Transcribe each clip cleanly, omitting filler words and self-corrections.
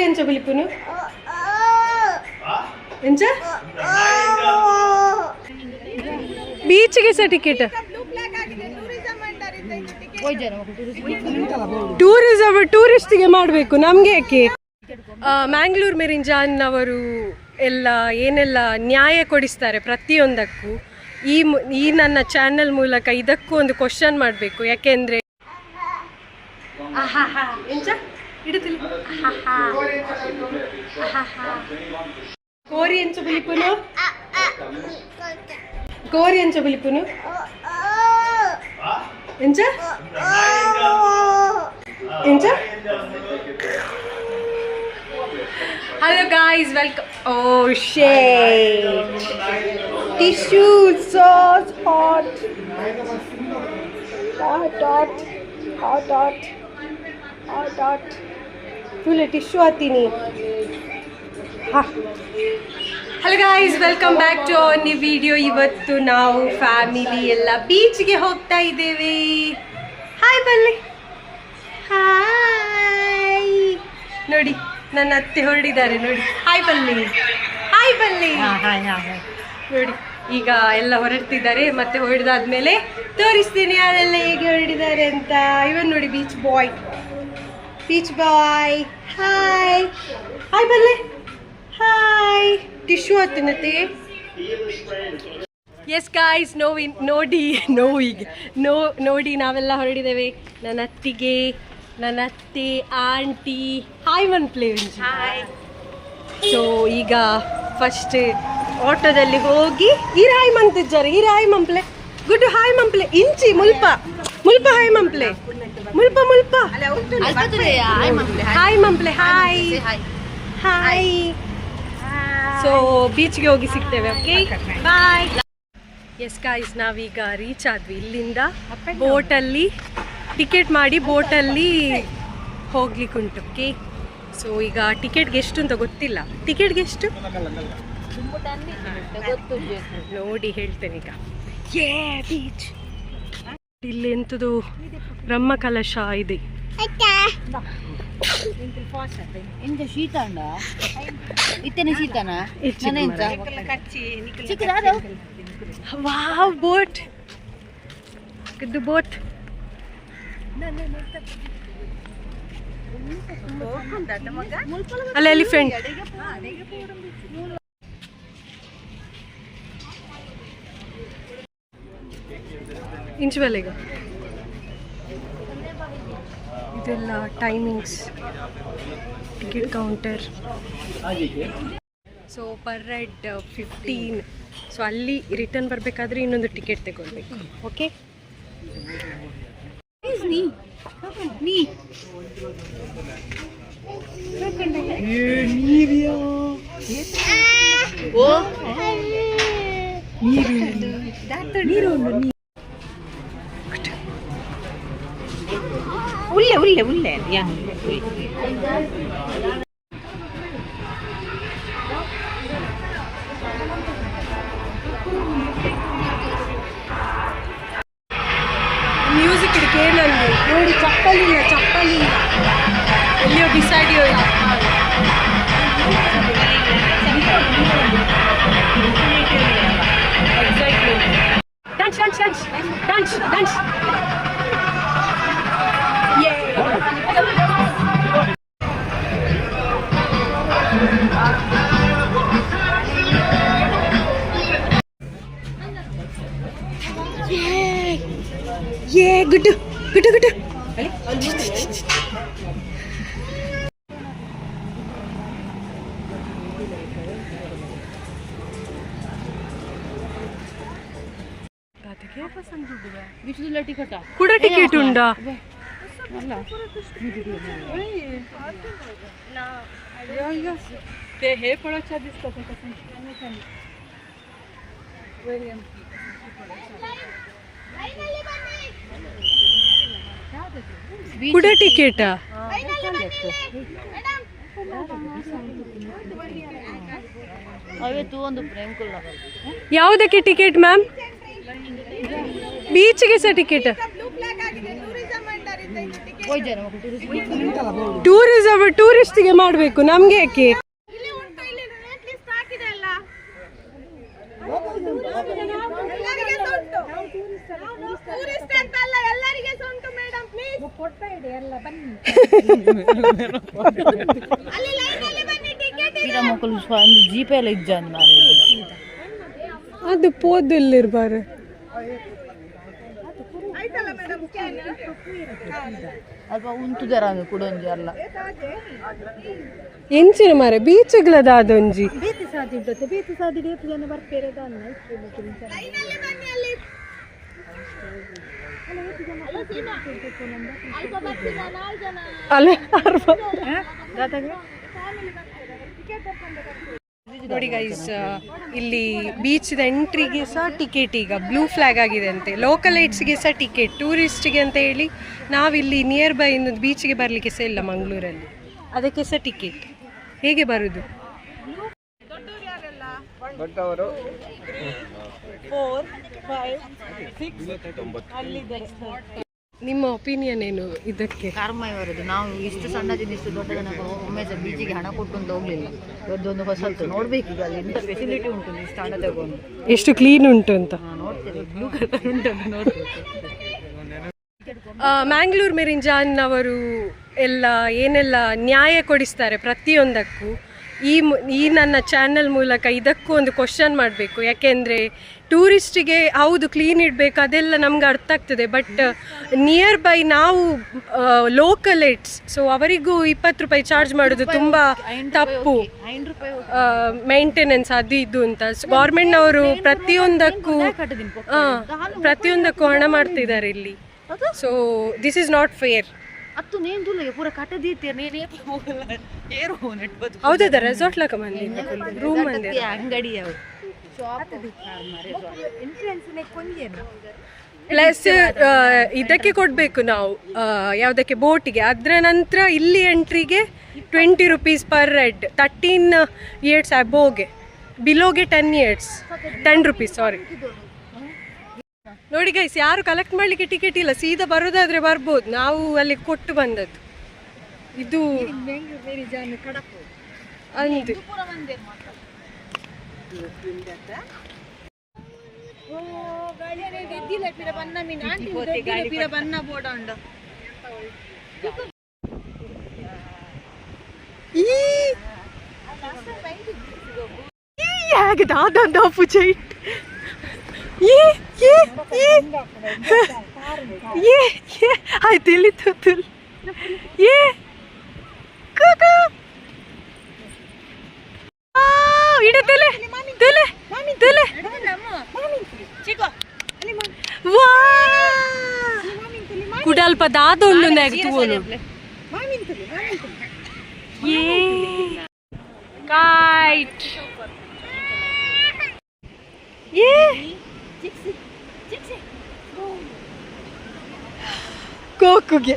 ಎಂಚ ಬಿಲಿಪುನು ಎಂಚ ಬೀಚ್ಗೆ ಸಹ ಟಿಕೆಟ್ ಟೂರಿಸ್ಟ್ಗೆ ಮಾಡಬೇಕು ನಮಗೆ ಯಾಕೆ ಮ್ಯಾಂಗ್ಳೂರ್ ಮೆರಿಂಜಾನ್ ಅವರು ಎಲ್ಲ ಏನೆಲ್ಲ ನ್ಯಾಯ ಕೊಡಿಸ್ತಾರೆ ಪ್ರತಿಯೊಂದಕ್ಕೂ ಈ ನನ್ನ ಚಾನೆಲ್ ಮೂಲಕ ಇದಕ್ಕೂ ಒಂದು ಕ್ವಶನ್ ಮಾಡಬೇಕು ಯಾಕೆಂದರೆ ಕೋರಿ ಎಂಚ ಬಿಲಿಪುನು ಕೋರಿ ಎಂಚ ಬಿಲಿಪುನು ಎಂಚ ಎಂಚ Hello guys, welcome. Oh shit! Tissue so hot. Hot. Full tissue atini. Ha. Hello guys, welcome back to our new video. Ivattu ನಾವು ಫ್ಯಾಮಿಲಿ ಎಲ್ಲ ಬೀಚ್ಗೆ ಹೋಗ್ತಾ ಇದ್ದೇವೆ. Hi ಬಲ್ಲಿ. Hi. ನೋಡಿ ನನ್ನ ಅತ್ತೆ ಹೊರಡಿದ್ದಾರೆ ನೋಡಿ. ಹಾಯ್ ಬಲ್ಲಿ ನೋಡಿ ಈಗ ಎಲ್ಲ ಹೊರಡ್ತಿದ್ದಾರೆ ಮತ್ತೆ ಹೊರಡಿದಾದ್ಮೇಲೆ ತೋರಿಸ್ತೀನಿ ಯಾರೆಲ್ಲ ಹೇಗೆ ಹೊರಡಿದ್ದಾರೆ ಅಂತ. ಇವನ್ ನೋಡಿ ಬೀಚ್ ಬಾಯ್ ಹಾಯ್ ಬಲ್ಲಿ ಹಾಯ್ ಟಿಶ್ಯೂ ಹತ್ತಿನತೆ. ಎಸ್ ಗಾಯ್ಸ್ ನೋಡಿ ನಾವೆಲ್ಲ ಹೊರಡಿದ್ದೇವೆ. ನನ್ನ ಅತ್ತೆ ಆಂಟಿ ಹಾಯ್ ಒನ್ ಪ್ಲೇ ಸೊ ಈಗ ಫಸ್ಟ್ ಆಟೋದಲ್ಲಿ ಹೋಗಿ ಹಾಯ್ ಮಂಪ್ಲೆ ಗುಡ್ ಹಾಯ್ ಮಂಪ್ಲೆ ಇಂಚಿ ಮುಲ್ಪ ಹಾಯ್ ಮಂಪ್ಲೆ ಮುಲ್ಪ ಹಾಯ್ ಮಂಪ್ಲೆ ಹಾಯ್ ಸೊ ಬೀಚ್ಗೆ ಹೋಗಿ ಸಿಗ್ತೇವೆ. Okay bye. ಎಸ್ ಗಾಯ್ಸ್ ನಾವೀಗ ರೀಚ್ ಆದ್ವಿ. ಇಲ್ಲಿಂದ ಬೋಟಲ್ಲಿ ಟಿಕೆಟ್ ಮಾಡಿ ಬೋಟಲ್ಲಿ ಹೋಗ್ಲಿಕ್ಕುಂಟು. ಓಕೆ ಸೊ ಈಗ ಟಿಕೆಟ್ಗೆ ಎಷ್ಟು ಅಂತ ಗೊತ್ತಿಲ್ಲ. ಟಿಕೆಟ್ಗೆ ಎಷ್ಟು ನೋಡಿ ಹೇಳ್ತೇನೆ ಈಗ. ಬೀಚ್ ಇಲ್ಲಿ ಎಂಥದ್ದು ಬ್ರಹ್ಮ ಕಲಶ ಇದೆ. ವಾವ್ ಬೋಟ್ ಇದು ಬೋಟ್ ಅಲ್ಲ ಎಲಿಫೆಂಟ್. ಇಂಚು ಬೆಲೆಗ ಇದೆಲ್ಲ timings ticket counter. So per head 15. So ಅಲ್ಲಿ ರಿಟರ್ನ್ ಬರಬೇಕಾದ್ರೆ ಇನ್ನೊಂದು ಟಿಕೆಟ್ ತಗೊಳ್ಬೇಕು. ಓಕೆ ಉಲ್ಲೆ ಮ್ಯೂಸಿಕ್ ಇಡಕ್ಕೆ ನನಗೆ ನೋಡಿ ಚಪ್ಪಲಿ ಎಲ್ಲಿಯೋ ಬಿಸಾಡಿ ಹೋಯ್ತು. ಡಾನ್ಸ್ ಗುಡ್ ಕೂಡ ಟಿಕೆಟ್ ಉಂಟಾ? ಕೂಡ ಟಿಕೆಟಾ? ಯಾವುದಕ್ಕೆ ಟಿಕೆಟ್ ಮ್ಯಾಮ್? ಬೀಚ್ಗೆ ಸಹ ಟಿಕೆಟ್. ಟೂರಿಸ್ಟ್ಗೆ ಮಾಡಬೇಕು, ನಮ್ಗೆ ಯಾಕೆ? ಜೀಪೆ ಎಲ್ಲ ಇಜ್ಜ ಅದು ಪೋದಲ್ಲಿರ್ಬಾರ ಅಲ್ಪ ಉಂಟುದರ ಕುಡೊಂಜಿ ಅಲ್ಲ ಎಂಚಿನ ಮಾರೆ ಬೀಚ್ಗಳದಾದೊಂಜಿ ಬೇತಿ ಸಾದಿ ಇದ್ದತ್ತೆ ಬೇತಿ ಸಾದಿ ರೇಪು ಜನ ಬರ್ಪೇರೆ ನೋಡಿ ಗೈಸ್, ಇಲ್ಲಿ ಬೀಚ್ ಎಂಟ್ರಿಗೆ ಸಹ ಟಿಕೆಟ್ ಈಗ ಬ್ಲೂ ಫ್ಲಾಗ್ ಆಗಿದೆ ಅಂತೆ. ಲೋಕಲ್ ಲೈಟ್ಸ್ಗೆ ಸಹ ಟಿಕೆಟ್, ಟೂರಿಸ್ಟ್ಗೆ ಅಂತ ಹೇಳಿ ನಾವಿಲ್ಲಿ ನಿಯರ್ ಬೈ ಇನ್ನೊಂದು ಬೀಚ್ಗೆ ಬರಲಿಕ್ಕೆ ಸಹ ಇಲ್ಲ ಮಂಗಳೂರಲ್ಲಿ, ಅದಕ್ಕೆ ಸಹ ಟಿಕೆಟ್. ಹೇಗೆ ಬರುದು? ನಿಮ್ಮ ಒಪಿನಿಯನ್ ಏನು ಇದಕ್ಕೆ? ಕರ್ಮ ಇವರದು. ನಾವು ಇಷ್ಟು ಸಣ್ಣದಿಂದ ಇಷ್ಟು ದೊಡ್ಡ ಜನ ಒಮ್ಮೆ ಸಹ ಬೀಚಿಗೆ ಹಣ ಕೊಟ್ಟು ಅಂತ ಹೋಗ್ಲಿಲ್ಲ. ಇವತ್ತೊಂದು ಹೊಸತ್ತು ನೋಡ್ಬೇಕು. ಈಗ ಅಲ್ಲಿ ಎಂತ ಫೆಸಿಲಿಟಿ ಉಂಟು ಇಷ್ಟು ಹಣ ತಗೊಂಡು, ಎಷ್ಟು ಕ್ಲೀನ್ ಉಂಟು ಅಂತ ನೋಡ್ತೇವೆ. ಬ್ಲೂ ಕಲರ್ ಉಂಟು ಅಂತ ನೋಡ್ಬೇಕು. ಮ್ಯಾಂಗ್ಳೂರ್ ಮೆರಿನ್ ಜಾನ್ ಅವರು ಎಲ್ಲ ಏನೆಲ್ಲ ನ್ಯಾಯ ಕೊಡಿಸ್ತಾರೆ ಪ್ರತಿಯೊಂದಕ್ಕೂ. ಈ ನನ್ನ ಚಾನಲ್ ಮೂಲಕ ಇದಕ್ಕೂ ಒಂದು ಕ್ವಶನ್ ಮಾಡಬೇಕು. ಯಾಕೆಂದರೆ ಟೂರಿಸ್ಟಿಗೆ ಹೌದು ಕ್ಲೀನ್ ಇಡಬೇಕು, ಅದೆಲ್ಲ ನಮ್ಗೆ ಅರ್ಥ ಆಗ್ತದೆ. ಬಟ್ ನಿಯರ್ ಬೈ ನಾವು ಲೋಕಲ್ ಇಟ್ಸ್, ಸೊ ಅವರಿಗೂ 20 ರೂಪಾಯಿ ಚಾರ್ಜ್ ಮಾಡೋದು ತುಂಬ ತಪ್ಪು. ಮೇಂಟೆನೆನ್ಸ್ ಅದು ಇದು ಅಂತ ಗೌರ್ಮೆಂಟ್ನವರು ಪ್ರತಿಯೊಂದಕ್ಕೂ ಹಣ ಮಾಡ್ತಿದ್ದಾರೆ ಇಲ್ಲಿ. So this is not fair. ಅತ್ತು ನೇನು ತುಳಿಗೆ ಪೂರ ಕಟ್ಟದಿತ್ತೀರ ನೇನೇ ಹೋಗಲ್ಲ ಏರು ನೆಟ್ಬದು. ಹೌದದ ರೆಸಾರ್ಟ್ ಲಕ ಮಂದಿ ರೂಮ್ ಮಂದಿ ಅಂಗಡಿ ಅವರು ಶಾಪ್ ಎಂಟ್ರೆನ್ಸ್ ನೇ ಕೊಂಜೇನು ಪ್ಲಸ್ ಇದಕ್ಕೆ ಕೊಡಬೇಕು ನಾವು, ಯಾವುದಕ್ಕೆ ಬೋಟಿಗೆ. ಅದರ ನಂತರ ಇಲ್ಲಿ ಎಂಟ್ರಿಗೆ 20 ರೂಪೀಸ್ ಪರ್ ಹೆಡ್, 13 ಇಯರ್ಸ್ ಅಬೋಗೆ, ಬಿಲೋಗೆ 10 ರೂಪೀಸ್ ಸಾರಿ. ನೋಡಿ ಗೈಸ್, ಯಾರು ಕಲೆಕ್ಟ್ ಮಾಡಲಿಕ್ಕೆ ಟಿಕೆಟ್ ಇಲ್ಲ, ಸೀದಾ ಬರೋದಾದ್ರೆ ಬರ್ಬೋದು. ನಾವು ಅಲ್ಲಿ ಕೊಟ್ಟು ಬಂದದ್ದು ಇದು ಅಂದು. ಕುಡಲ್ಪ ದಾದೊಂಡು ಕೈಟ್ ಕೋಕುಗೆ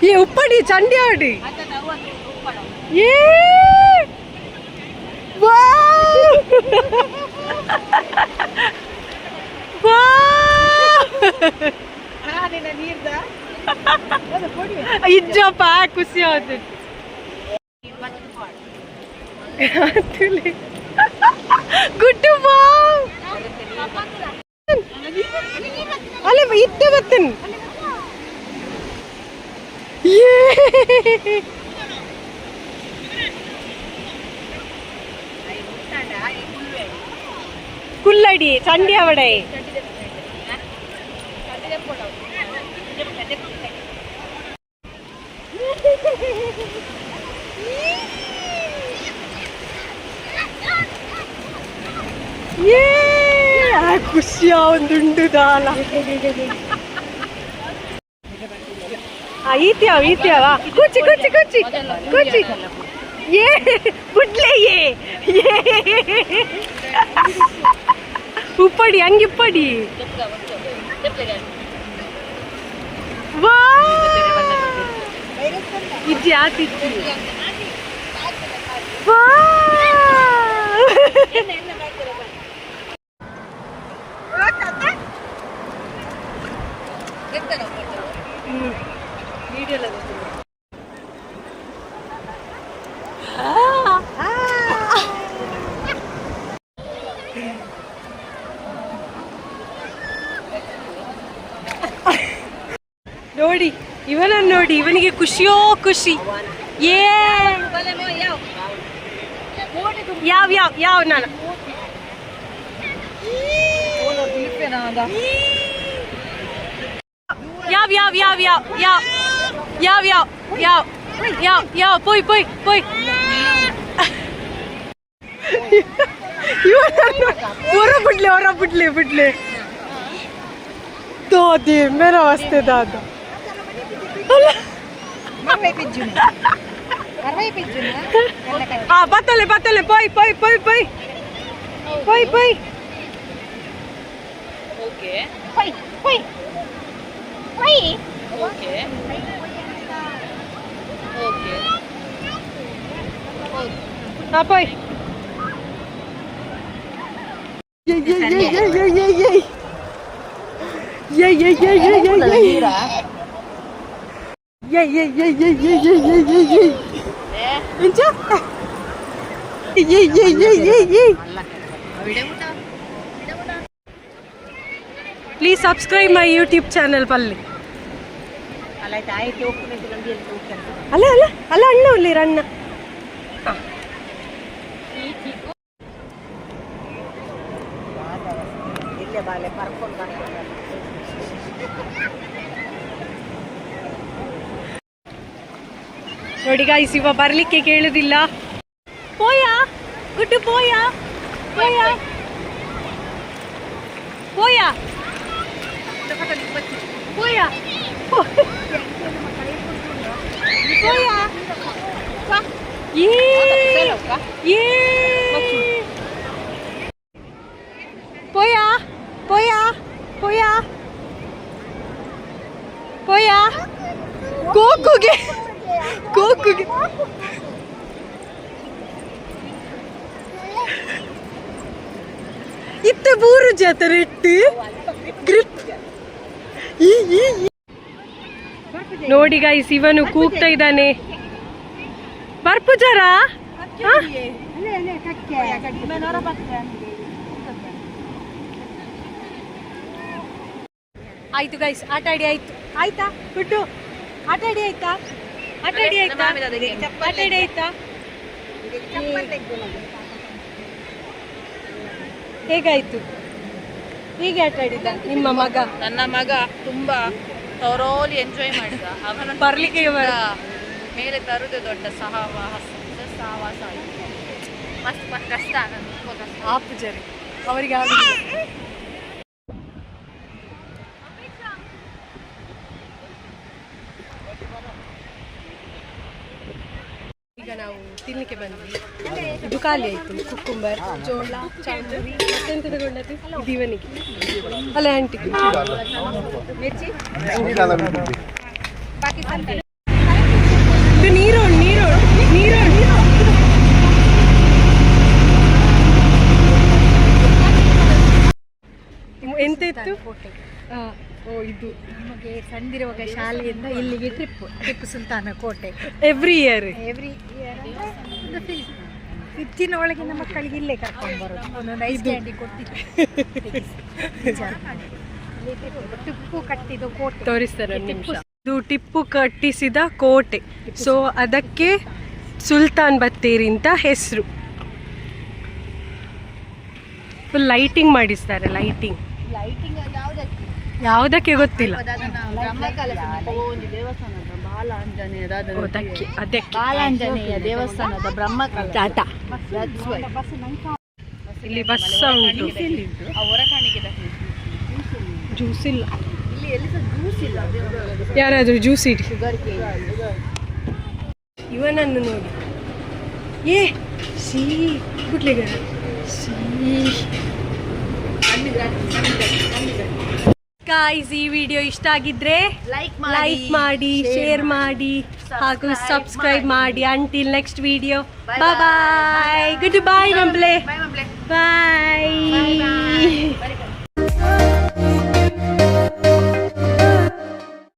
ये उप्पड़ी चंडी आड़ी ये ಇಜ್ಜಪ್ಪ ಖುಷಿ ಆಯ್ತು. ಗುಡ್ಡು ಅಲ್ಲ ಇತ್ತೆ ಬರ್ತೇನೆ. ಕುಲ್ಲಡಿ ಚಂಡಿ ಅವಡೆ ಖುಷಿಯ ಒಂದುಂಡು ದಾಲ ಈತ್ಯಾವ ಕುಚ್ಚಿ ಕುಚ್ಚಿ ಕುಚ್ಚಿ ಕುಚ್ಚಿ ಏ ಬುಡ್ಲೆ ಉಪ್ಪಡಿ ಹಂಗಿಪ್ಪಡಿ ವಾ ಇಜ್ಜಿ ಆತಿಜ್ಜಿ ನೋಡಿ ಇವನನ್ನು ನೋಡಿ, ಇವನಿಗೆ ಖುಷಿಯೋ ಖುಷಿ. ಏ ಯಾವ ಯಾವ ಯಾವ ನಾನು ಯಾವ ಯಾವ ಯಾವ ಯಾವ ಯಾವ ಯಾವ ಯಾವ ಯಾವ ಯಾವ ಯಾವ ಪೋಯ್ ಪೋಯ್ ಪೋಯ್ ಹೊರ ಬಿಡ್ಲೆ ಬಿಡ್ಲೆ दादी मेरा वास्ते दादा हाँ बतले पोई पोई पोई पोई पोई पोई ओके पोई पोई पोई ओके ओके हाँ पोई Please subscribe my YouTube channel Palli. ಅಲ್ಲ ಅಣ್ಣ ಉಳ್ಳಿ ಅಣ್ಣ ನೋಡಿ ಗಾಯ್ಸ್, ಇವ ಬರ್ಲಿಕ್ಕೆ ಕೇಳುದಿಲ್ಲ. ಪೋಯಾ ಗುಡ್ಡು ಪೋಯಾ ಪೋಯಾ ಪೋಯಾ ಪೋಯಾ ಪೋಯಾ ಪೋಯಾ ಪೋಯಾ ಪೋಯಾ ಪೋಯಾ ಕೋಕುಗೆ ಕೋಕುಗೆ ಇತ್ತೆ ಬೂರು ಜಾತ್ರೆ ಇಟ್ಟು ಗ್ರಿಪ್ ನೋಡಿ ಗೈಸ್, ಇವನು ಕೂಗ್ತಾ ಇದ್ದಾನೆ. ಬರ್ಪುಜಾರ ಆಯ್ತು ಗೈಸ್, ಆಟ ಆಡಿ ಆಯ್ತು. ಆಯ್ತಾ ಗುಡ್ಡು? ಆಟ ಆಡಿ ಆಯ್ತಾ? ಆಟ ಆಡಿ ಆಯ್ತಾ? ಆಟ ಆಡಿ ಆಯ್ತಾ? ಹೇಗಾಯ್ತು? ಹೀಗೆ ಆಟ ಆಡಿದ ನಿಮ್ಮ ಮಗ? ನನ್ನ ಮಗ ತುಂಬಾ ಥರೋಲಿ ಎಂಜಾಯ್ ಮಾಡಿದ. ಅವನ ಬರ್ಲಿಕ್ಕೆ ಮೇಲೆ ತರುದು ದೊಡ್ಡ ಸಹವಾಸ ಮಸ್ತ್ ಕಷ್ಟ. ಆಪುಜರಿ ಅವರಿಗೆ ಆಗುದಿಲ್ಲ. ಈಗ ನಾವು ತಿನ್ಲಿಕ್ಕೆ ಬಂದ್ವಿ. ಇದು ಖಾಲಿ ಆಯ್ತು. ಕುಕ್ಕುಂಬರ್, ಜೋಳ, ಚಾಂಬೂರಿ, ಮತ್ತೆಂತ ತಗೊಂಡದ್ದು ಇದು ಇವನಿಗೆ. ಅಲ್ಲ ಆಂಟಿ ಇದು ನೀರು ನೀರು ನೀರು ಎಂತ ಇತ್ತು? ಓ ಇದು ನಮಗೆ ಸಂದಿರುವಾಗ ಶಾಲೆಯಿಂದ ಇಲ್ಲಿಗೆ ಟ್ರಿಪ್, ಟಿಪ್ಪು ಸುಲ್ತಾನ ಕೋಟೆ. ಎವ್ರಿ ಇಯರ್ ಇತ್ತಿನ ಒಳಗಿನ ಮಕ್ಕಳಿಗೆ ಇಲ್ಲೇ ಕರ್ಕೊಂಡು ಬರೋದು. ಒಂದೊಂದು ಐಸ್ ಕ್ಯಾಂಡಿ ಕೊಟ್ಟಿದ್ದು ಟಿಪ್ಪು ಕಟ್ಟಿದ ಕೋಟೆ ತೋರಿಸ್ತಾರೆ ನಿಮಿಷ. ಇದು ಟಿಪ್ಪು ಕಟ್ಟಿಸಿದ ಕೋಟೆ. ಸೊ ಅದಕ್ಕೆ ಸುಲ್ತಾನ್ ಬತ್ತೇರಿ ಅಂತ ಹೆಸರು. ಫುಲ್ ಲೈಟಿಂಗ್ ಮಾಡಿಸ್ತಾರೆ. ಲೈಟಿಂಗ್ ಯಾವುದಕ್ಕೆ ಗೊತ್ತಿಲ್ಲ. ಬಾಲಾಂಜನೇಯ ದೇವಸ್ಥಾನದ ಬ್ರಹ್ಮಕಲಶ. ಇಲ್ಲಿ ಬಸ್ ಉಂಟು. ಜ್ಯೂಸ್ ಇಲ್ಲ. ಯಾರಾದ್ರೂ ಜ್ಯೂಸ್ ಇಡಿ. ಇವನನ್ನು ನೋಡಿ. ಏ ಸಿ ಗುಡ್ಲೆಗಾರ ಸಿ ಗಾಯ್ಸ್, ಈ ವಿಡಿಯೋ ಇಷ್ಟ ಆಗಿದ್ರೆ ಲೈಕ್ ಮಾಡಿ, ಶೇರ್ ಮಾಡಿ ಹಾಗೂ ಸಬ್ಸ್ಕ್ರೈಬ್ ಮಾಡಿ. ಅಂಟಿಲ್ ನೆಕ್ಸ್ಟ್ ವಿಡಿಯೋ, ಬಾಯ್ ಬಾಯ್, ಗುಡ್ ಬಾಯ್ ಮಂಬ್ಲೆ.